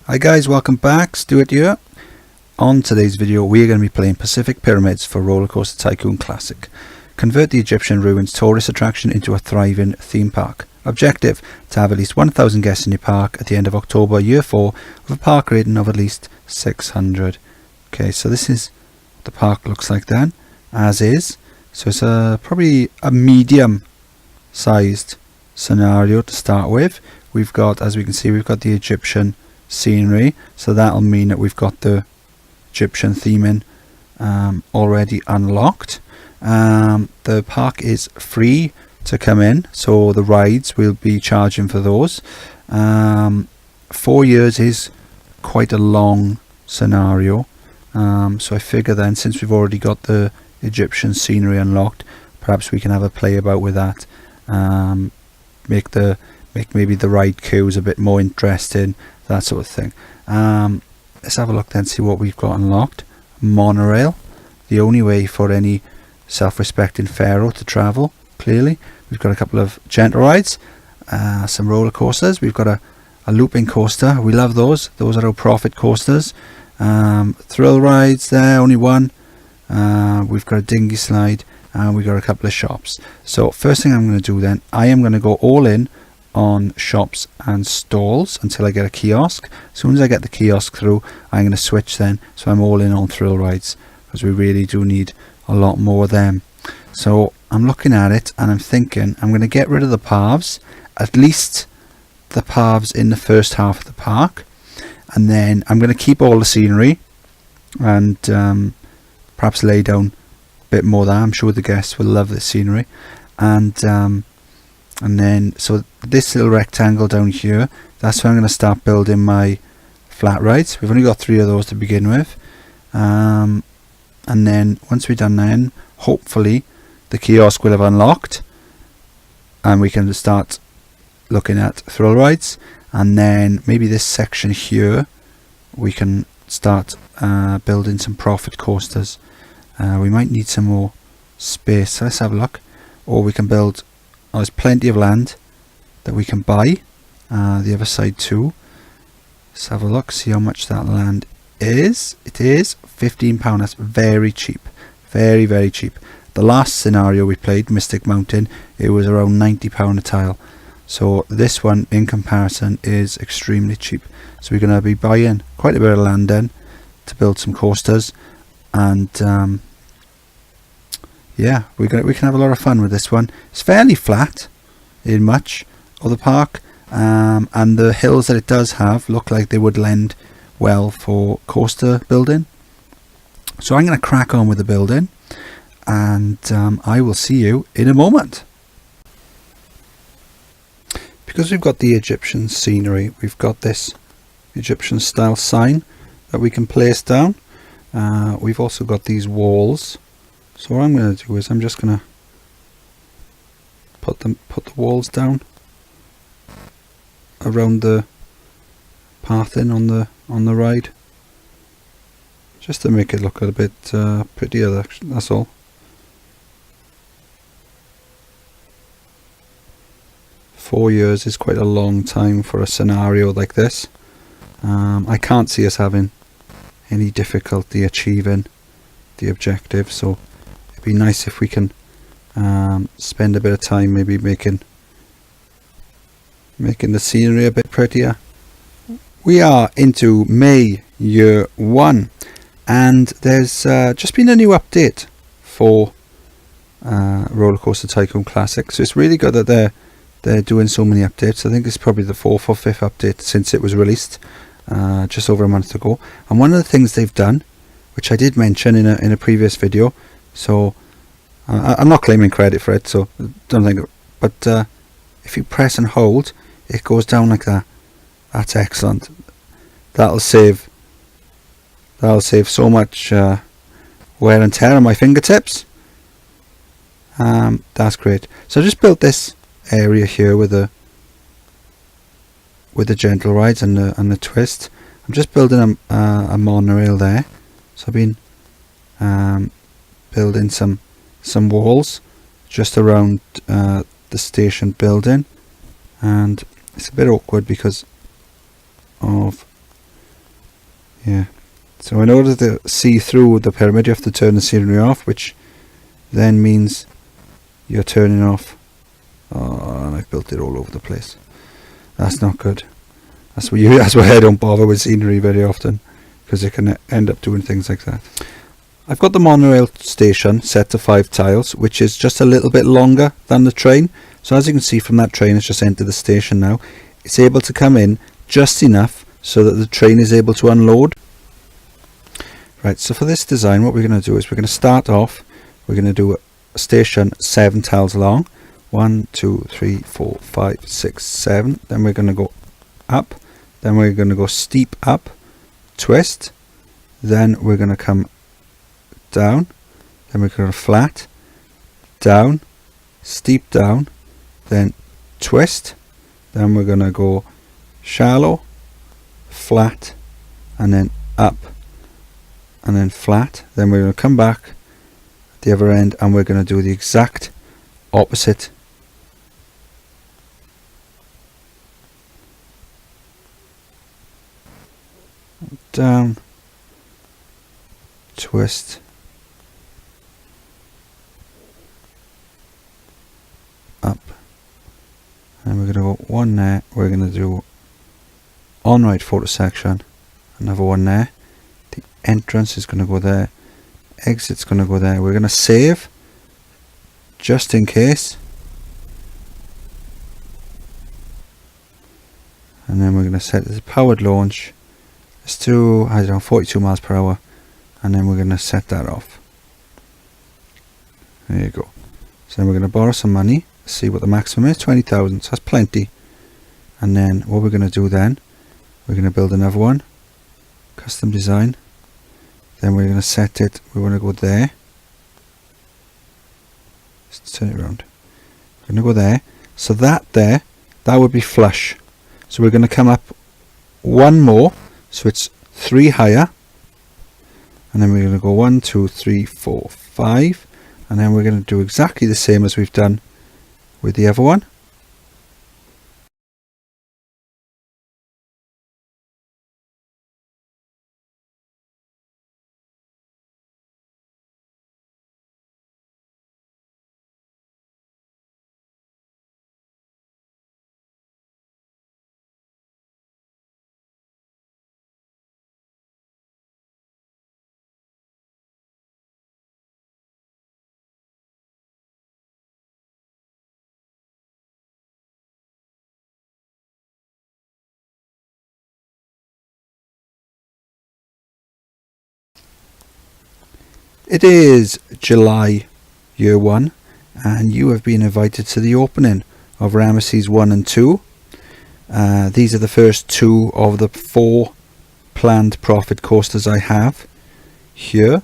Hi guys, welcome back. Stuart here. On today's video we are going to be playing Pacific Pyramids for Roller Coaster Tycoon Classic. Convert the Egyptian ruins tourist attraction into a thriving theme park. Objective: to have at least 1,000 guests in your park at the end of October year 4 with a park rating of at least 600. Okay, so this is what the park looks like then, as is. So it's probably a medium sized scenario to start with. We've got, as we can see, we've got the Egyptian scenery, so that'll mean that we've got the Egyptian theming already unlocked. The park is free to come in, so the rides will be charging for those. 4 years is quite a long scenario, so I figure then, since we've already got the Egyptian scenery unlocked, perhaps we can have a play about with that. Make maybe the ride queues a bit more interesting, that sort of thing. Let's have a look then, see what we've got unlocked. Monorail, the only way for any self-respecting pharaoh to travel, clearly. We've got a couple of gentle rides, some roller coasters. We've got a looping coaster, we love those. Those are our profit coasters. Thrill rides there, only one. We've got a dinghy slide, and we've got a couple of shops. So first thing I'm going to do then, I am going to go all in on shops and stalls until I get a kiosk. As soon as I get the kiosk through, I'm going to switch then, so I'm all in on thrill rides, because we really do need a lot more of them. So I'm looking at it and I'm thinking I'm going to get rid of the paths, at least the paths in the first half of the park, and then I'm going to keep all the scenery and perhaps lay down a bit more there. I'm sure the guests will love the scenery. And then, so this little rectangle down here, that's where I'm going to start building my flat rides. We've only got 3 of those to begin with. And then, once we're done then, hopefully the kiosk will have unlocked. And we can start looking at thrill rides. And then, maybe this section here, we can start building some profit coasters. We might need some more space. So let's have a look. Or we can build... Oh, there's plenty of land that we can buy. The other side too. Let's have a look, see how much that land is. It is £15. That's very cheap. Very, very cheap. The last scenario we played, Mystic Mountain, it was around £90 a tile. So this one, in comparison, is extremely cheap. So we're going to be buying quite a bit of land then to build some coasters. And... yeah, we can have a lot of fun with this one. It's fairly flat in much of the park, and the hills that it does have look like they would lend well for coaster building. So I'm going to crack on with the building, and I will see you in a moment. Because we've got the Egyptian scenery, we've got this Egyptian style sign that we can place down. We've also got these walls. So what I'm going to do is I'm just going to put the walls down around the path in on the ride, just to make it look a little bit prettier. That's all. Four years is quite a long time for a scenario like this. I can't see us having any difficulty achieving the objective, so it'd be nice if we can spend a bit of time maybe making the scenery a bit prettier. We are into May year 1, and there's just been a new update for Roller Coaster Tycoon Classic. So it's really good that they're doing so many updates. I think it's probably the 4th or 5th update since it was released just over a month ago. And one of the things they've done, which I did mention in a previous video, so I'm not claiming credit for it, so don't think it, but if you press and hold, it goes down like that. That's excellent. That'll save so much wear and tear on my fingertips. That's great. So I just built this area here with the gentle rides and the twist. I'm just building a monorail there. So I've been building some walls just around the station building, and it's a bit awkward because of Yeah. So in order to see through the pyramid, you have to turn the scenery off, which then means you're turning off. Oh, and I've built it all over the place. That's not good. That's why I don't bother with scenery very often, because it can end up doing things like that. I've got the monorail station set to 5 tiles, which is just a little bit longer than the train. So as you can see from that train, it's just entered the station now. It's able to come in just enough so that the train is able to unload. Right, so for this design, what we're going to do is we're going to start off, we're going to do a station 7 tiles long. 1, 2, 3, 4, 5, 6, 7. Then we're going to go up. Then we're going to go steep up, twist. Then we're going to come down. Then we're going to flat, down, steep down, then twist. Then we're going to go shallow, flat, and then up, and then flat. Then we're going to come back at the other end, and we're going to do the exact opposite. Down, twist, up, and we're going to go one there. We're going to do on right photo section, another one there. The entrance is going to go there, exit's going to go there. We're going to save just in case, and then we're going to set it as powered launch. Let's do, I don't know, 42 miles per hour, and then we're going to set that off. There you go. So then we're going to borrow some money, see what the maximum is, 20,000, so that's plenty. And then what we're going to do then, we're going to build another one, custom design. Then we're going to set it, we want to go there. Let's turn it around. We're going to go there. So that there, that would be flush. So we're going to come up one more. So it's 3 higher, and then we're going to go 1, 2, 3, 4, 5, and then we're going to do exactly the same as we've done with the other one. It is July year 1, and you have been invited to the opening of Ramesses 1 and 2. These are the first 2 of the 4 planned profit coasters I have here.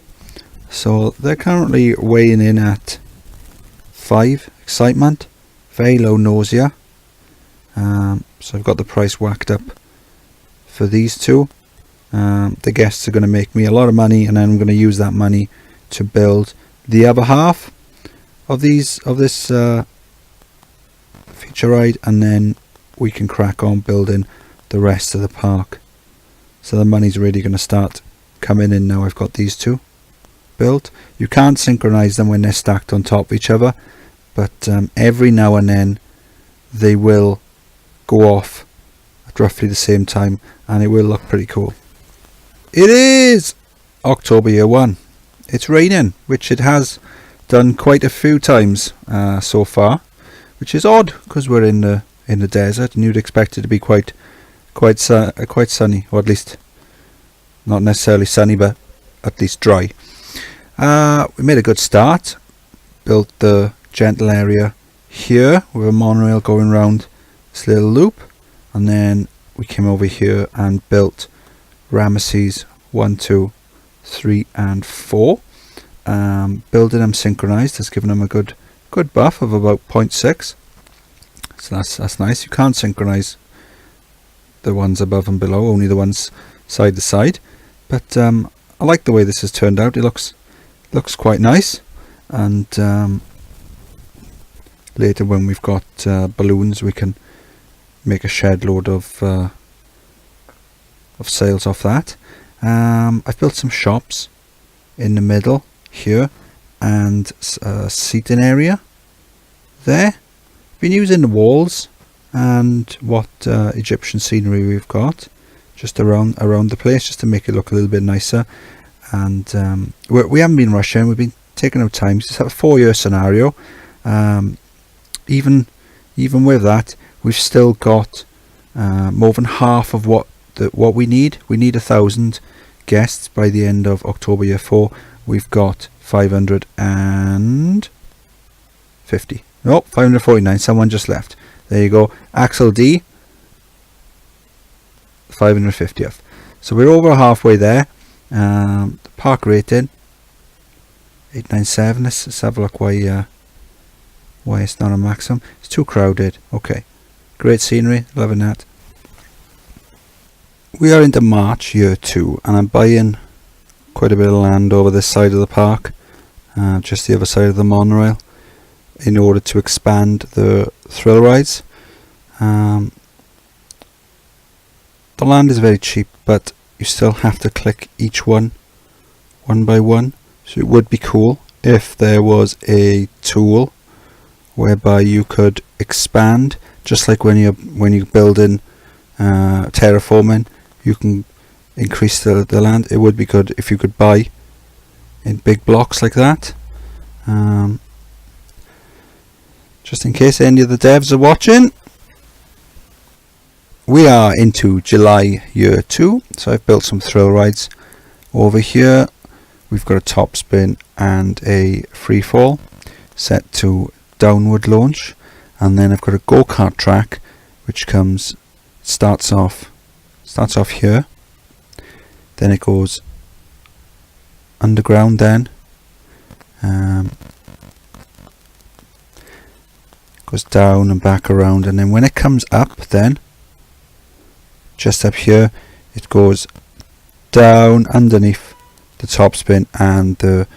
So they're currently weighing in at 5 excitement, very low nausea. So I've got the price whacked up for these 2. The guests are going to make me a lot of money, and then I'm going to use that money to build the other half of this feature ride, and then we can crack on building the rest of the park. So the money's really going to start coming in now I've got these 2 built. You can't synchronize them when they're stacked on top of each other, but every now and then they will go off at roughly the same time, and it will look pretty cool. It is October year 1. It's raining, which it has done quite a few times so far, which is odd because we're in the desert, and you'd expect it to be quite sunny, or at least not necessarily sunny, but at least dry. We made a good start. Built the gentle area here with a monorail going round this little loop, and then we came over here and built Ramesses 1, 2, 3 and 4. Building them synchronized has given them a good buff of about 0.6, so that's nice. You can't synchronize the ones above and below, only the ones side to side, but I like the way this has turned out. It looks quite nice, and later when we've got balloons, we can make a shed load of sails off that. I've built some shops in the middle here and a seating area there. Been using the walls and what Egyptian scenery we've got just around the place, just to make it look a little bit nicer. And we haven't been rushing, we've been taking our time. It's a 4-year scenario. Even with that, we've still got more than half of what we need. We need 1,000 guests by the end of October year 4. We've got 550. No, 549. Someone just left. There you go. Axel D, 550th. So we're over halfway there. The park rating 897. Let's have a look why it's not a maximum. It's too crowded. Okay, great scenery, loving that. We are into March year 2 and I'm buying quite a bit of land over this side of the park, just the other side of the monorail, in order to expand the thrill rides. The land is very cheap, but you still have to click each one by one. So it would be cool if there was a tool whereby you could expand, just like when you're building terraforming, you can increase the land. It would be good if you could buy in big blocks like that. Just in case any of the devs are watching. We are into July year 2, so I've built some thrill rides over here. We've got a top spin and a freefall set to downward launch, and then I've got a go-kart track which starts off here, then it goes underground, then goes down and back around, and then when it comes up, then just up here it goes down underneath the top spin and the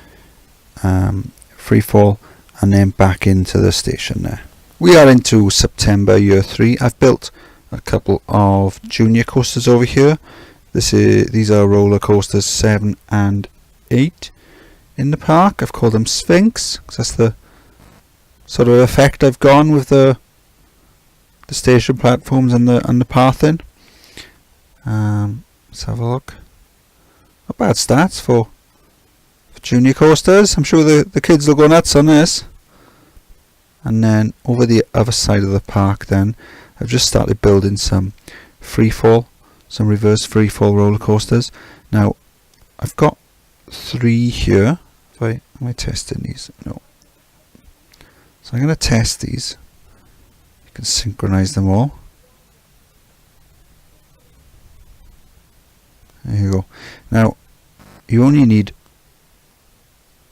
free fall, and then back into the station there. We are into September year 3. I've built a couple of junior coasters over here. These are roller coasters 7 and 8 in the park. I've called them Sphinx because that's the sort of effect I've gone with the station platforms and the pathing. Let's have a look. Not bad stats for junior coasters. I'm sure the kids will go nuts on this. And then over the other side of the park, then I've just started building some freefall, some reverse freefall roller coasters. Now I've got 3 here. Am I testing these? No. So I'm going to test these. You can synchronize them all. There you go. Now you only need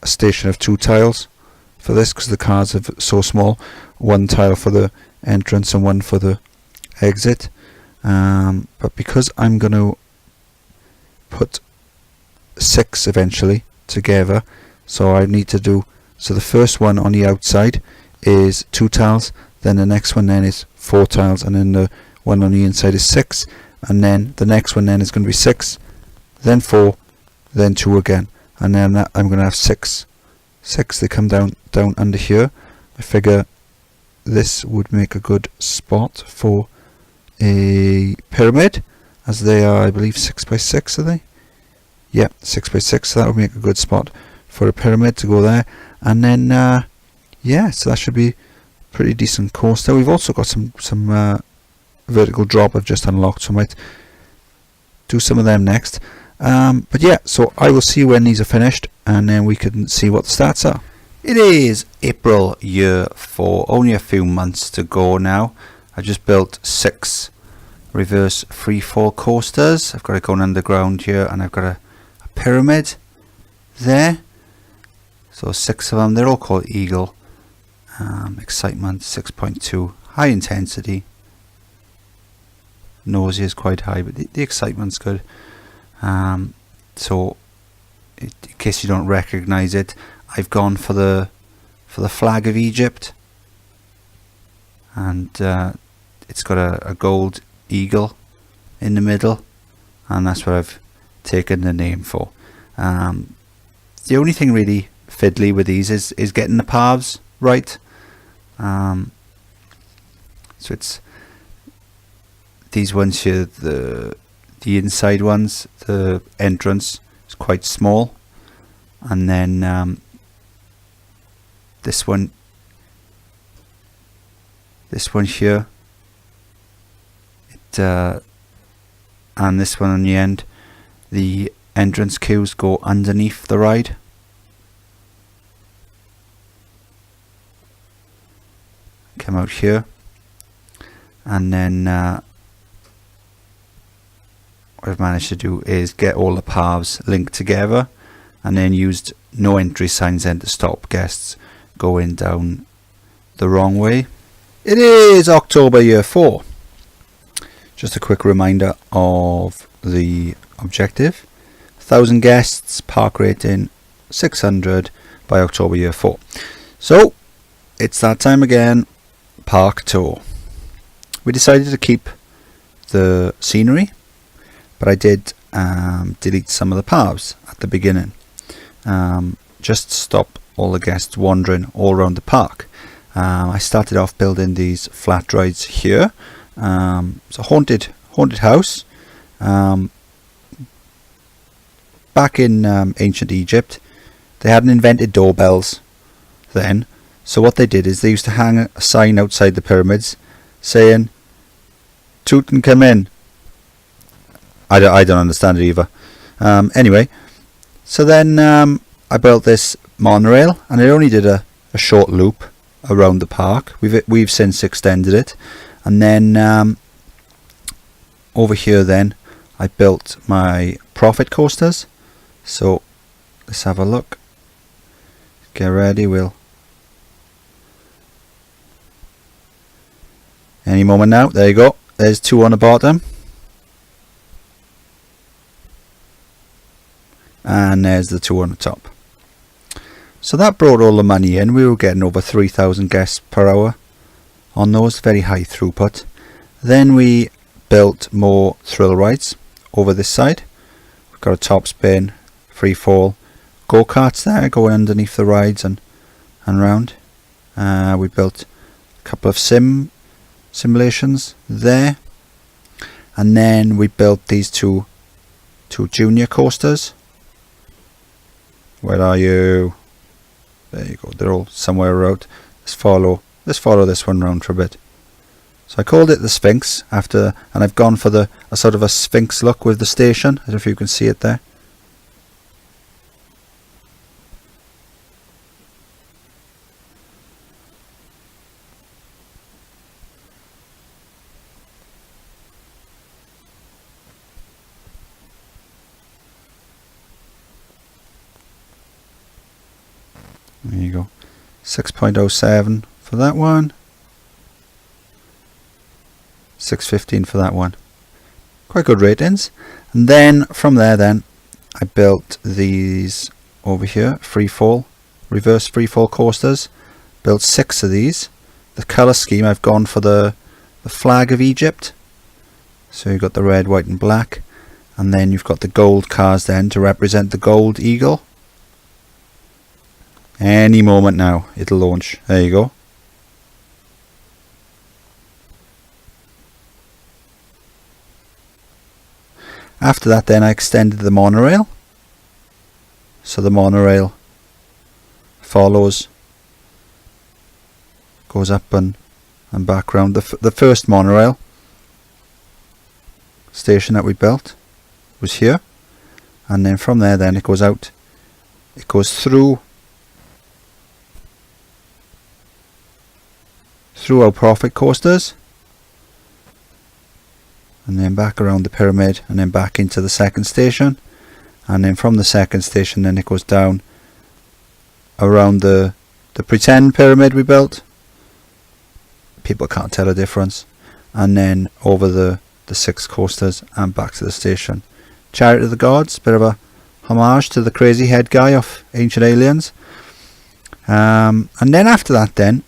a station of 2 tiles for this because the cars are so small. 1 tile for the entrance and 1 for the exit. But because I'm going to put 6 eventually together, so I need to do, so the first one on the outside is 2 tiles, then the next one then is 4 tiles, and then the one on the inside is 6, and then the next one then is going to be 6, then 4, then 2 again, and then I'm going to have 6. They come down under here. I figure this would make a good spot for a pyramid, as they are, I believe, 6 by 6, are they? Yeah, 6 by 6. So that would make a good spot for a pyramid to go there. And then yeah, so that should be a pretty decent coaster. We've also got some vertical drop I've just unlocked, so I might do some of them next. But yeah, so I will see when these are finished, and then we can see what the stats are. It is April year 4, only a few months to go now. I just built 6 reverse freefall coasters. I've got it going underground here, and I've got a pyramid there. So 6 of them. They're all called Eagle. Excitement 6.2. High intensity. Nausea is quite high, but the excitement's good. So in case you don't recognize it, I've gone for the flag of Egypt, and it's got a gold eagle in the middle, and that's what I've taken the name for. The only thing really fiddly with these is getting the paths right. So it's these ones here, the inside ones, the entrance is quite small, and then this one here, and this one on the end, the entrance queues go underneath the ride. Come out here, and then what I've managed to do is get all the paths linked together, and then used no entry signs then to stop guests going down the wrong way. It is October year 4. Just a quick reminder of the objective: 1,000 guests, park rating 600 by October year 4. So it's that time again, park tour. We decided to keep the scenery, but I did delete some of the paths at the beginning, just to stop all the guests wandering all around the park. I started off building these flat rides here. It's a haunted house. Back in ancient Egypt, they hadn't invented doorbells then, so what they did is they used to hang a sign outside the pyramids saying "Toot and come in." I don't understand it either. Anyway, so then I built this monorail, and it only did a short loop around the park. We've since extended it, and then over here then I built my profit coasters. So let's have a look. Get ready, Will. Any moment now. There you go. There's 2 on the bottom, and there's the 2 on the top. So that brought all the money in. We were getting over 3,000 guests per hour on those, very high throughput. Then we built more thrill rides over this side. We've got a top spin, Freefall, go-karts there going underneath the rides and round. We built a couple of simulations there, and then we built these two junior coasters. Where are you? There you go. They're all somewhere around. Let's follow this one round for a bit. So I called it the Sphinx and I've gone for a sort of a Sphinx look with the station. I don't know if you can see it there. There you go. 6.07 for that one. 6.15 for that one. Quite good ratings. And then from there then I built these over here, reverse freefall coasters. Built 6 of these. The colour scheme, I've gone for the flag of Egypt. So you've got the red, white and black. And then you've got the gold cars then to represent the gold eagle. Any moment now it'll launch. There you go. After that then I extended the monorail. So the monorail follows, goes up and back round. The first monorail station that we built was here, and then from there then it goes out, it goes through our profit coasters, and then back around the pyramid, and then back into the second station, and then from the second station then it goes down around the pretend pyramid we built. People can't tell a difference. And then over the 6 coasters and back to the station. Chariot of the Gods, bit of a homage to the crazy head guy of Ancient Aliens. And then after that then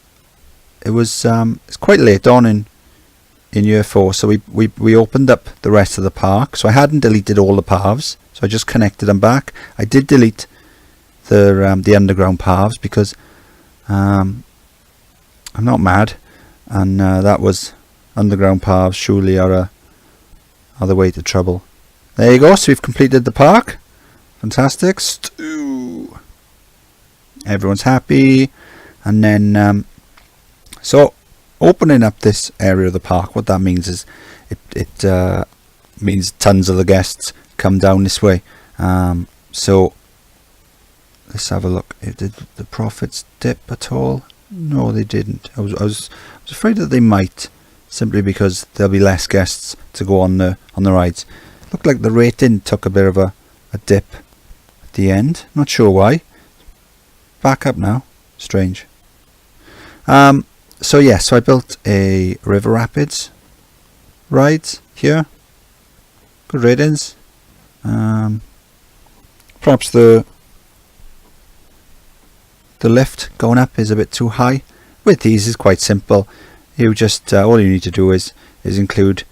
it was it's quite late on in in year 4. So we opened up the rest of the park. So I hadn't deleted all the paths, so I just connected them back. I did delete the underground paths because I'm not mad, and that was underground paths surely are the way to trouble. There you go. So we've completed the park. Fantastic. Everyone's happy. And then so opening up this area of the park, what that means is it means tons of the guests come down this way. So let's have a look. Did the profits dip at all? No, they didn't. I was afraid that they might, simply because there'll be less guests to go on the rides. Looked like the rating took a bit of a dip at the end. Not sure why. Back up now. Strange. So yeah, so I built a river rapids ride here. Good ratings. Perhaps the lift going up is a bit too high. With these is quite simple. You just all you need to do is include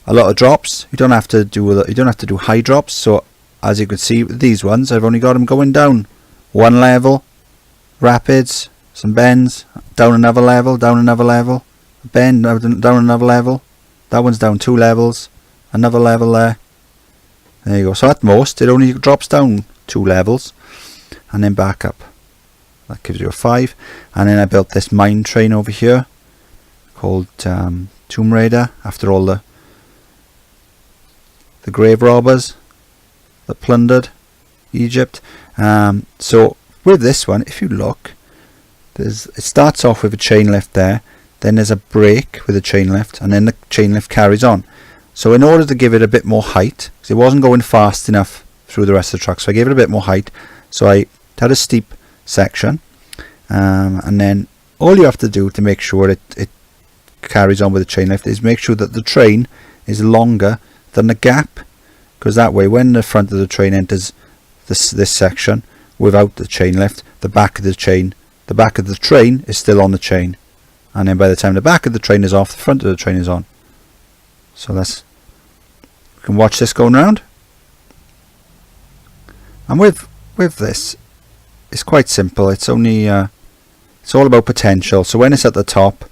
a lot of drops. You don't have to do high drops. So as you can see with these ones, I've only got them going down one level, rapids, some bends, down another level, a bend, down another level. That one's down 2 levels, another level there. There you go. So at most it only drops down 2 levels and then back up. That gives you a 5. And then I built this mine train over here called Tomb Raider, after all the grave robbers that plundered Egypt. So with this one, if you look, it starts off with a chain lift there, then there's a break with a chain lift, and then the chain lift carries on. So in order to give it a bit more height, because it wasn't going fast enough through the rest of the truck, so I gave it a bit more height. So I had a steep section, and then all you have to do to make sure it carries on with the chain lift is make sure that the train is longer than the gap, because that way when the front of the train enters this section without the chain lift, the back of the train is still on the chain, and then by the time the back of the train is off, the front of the train is on. So we can watch this going round. And with this, it's quite simple. It's only it's all about potential. So when it's at the top,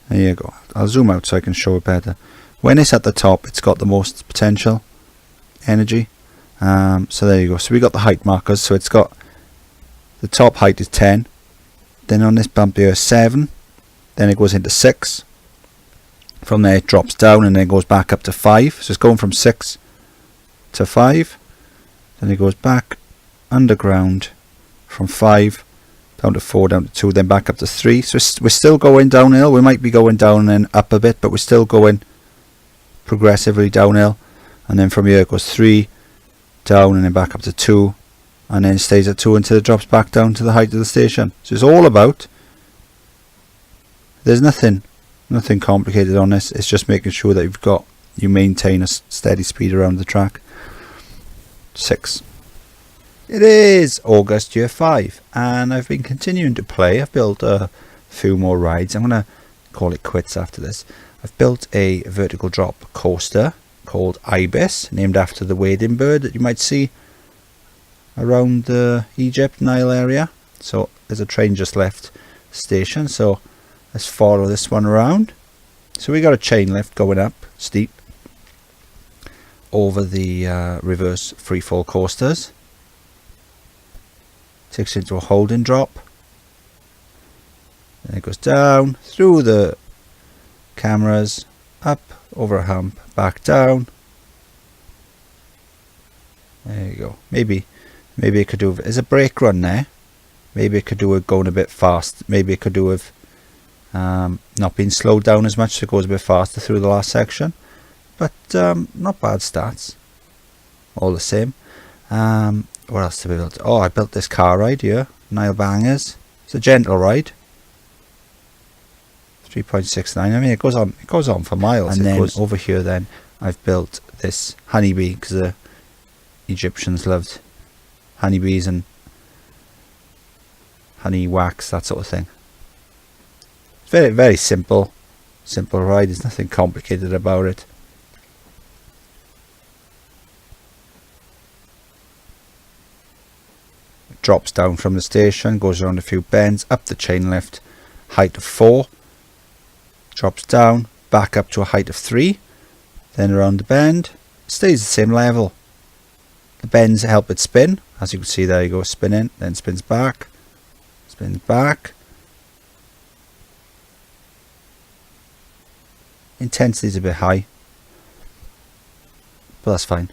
there you go. I'll zoom out so I can show it better. When it's at the top, it's got the most potential energy. So there you go. So we got the height markers. So it's got the top height is 10. Then on this bump here 7. Then it goes into 6. From there it drops down and then goes back up to 5. So it's going from 6 to 5. Then it goes back underground from 5 down to 4, down to 2, then back up to 3. So we're still going downhill. We might be going down and then up a bit, but we're still going progressively downhill. And then from here it goes 3 down and then back up to 2, and then stays at 2 until it drops back down to the height of the station. So it's all about, there's nothing complicated on this. It's just making sure that you maintain a steady speed around the track. 6. It is August year 5, and I've been continuing to play. I've built a few more rides. I'm going to call it quits after this. I've built a vertical drop coaster called Ibis, named after the wading bird that you might see around the Egypt Nile area. So there's a train just left the station, so let's follow this one around. So we got a chain lift going up steep over the reverse freefall coasters. Takes you into a holding drop, then it goes down through the cameras, up over a hump, back down. There you go. Maybe it could do. There's a brake run there. Maybe it could do it going a bit fast. Maybe it could do with not being slowed down as much, so it goes a bit faster through the last section. But not bad stats. All the same. What else did I build? Oh, I built this car ride here, Nile Bangers. It's a gentle ride. 3.69. I mean, it goes on for miles. And then over here, then I've built this honeybee, because the Egyptians loved honeybees and honey wax, that sort of thing. It's very, very simple Simple ride, there's nothing complicated about it. It drops down from the station, goes around a few bends, up the chain lift, height of 4, drops down, back up to a height of 3, then around the bend, stays the same level. The bends help it spin, as you can see there you go, spinning, then spins back, intensity is a bit high, but that's fine.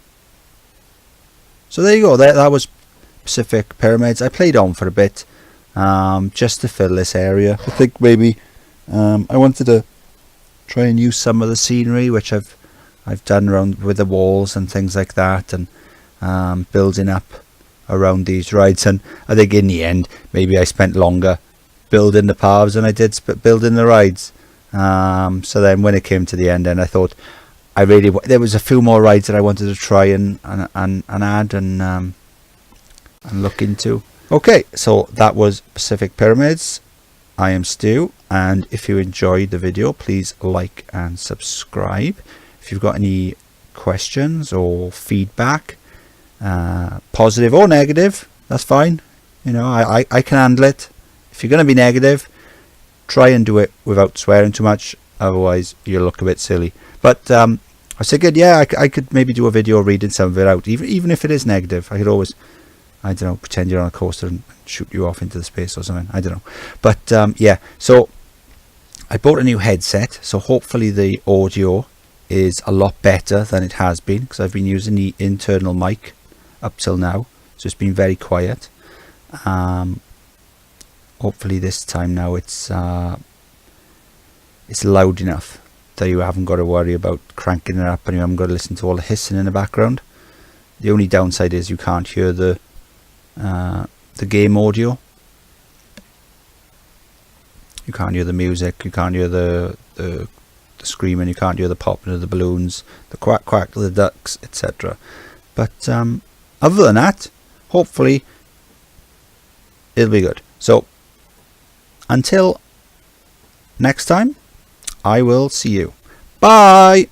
So there you go, that was Pacific Pyramids. I played on for a bit, just to fill this area. I think maybe I wanted to try and use some of the scenery which I've done around with the walls and things like that, and building up around these rides. And I think in the end maybe I spent longer building the paths than I did building the rides. So then when it came to the end, then I thought there was a few more rides that I wanted to try and add and look into. Okay, so that was Pacific Pyramids. I am Stu, and if you enjoyed the video, please like and subscribe. If you've got any questions or feedback, positive or negative, that's fine. You know, I can handle it. If you're going to be negative, try and do it without swearing too much, otherwise you'll look a bit silly. But I was thinking, yeah, I could maybe do a video reading some of it out, even if it is negative. I could always, I don't know, pretend you're on a coaster and shoot you off into the space or something. I don't know. But yeah, so I bought a new headset, so hopefully the audio is a lot better than it has been, because I've been using the internal mic up till now, so it's been very quiet. Hopefully this time now it's loud enough that you haven't got to worry about cranking it up and you haven't got to listen to all the hissing in the background. The only downside is you can't hear the game audio. You can't hear the music, you can't hear the screaming, you can't hear the popping of the balloons, the quack quack of the ducks, etc. But other than that, hopefully it'll be good. So until next time, I will see you. Bye!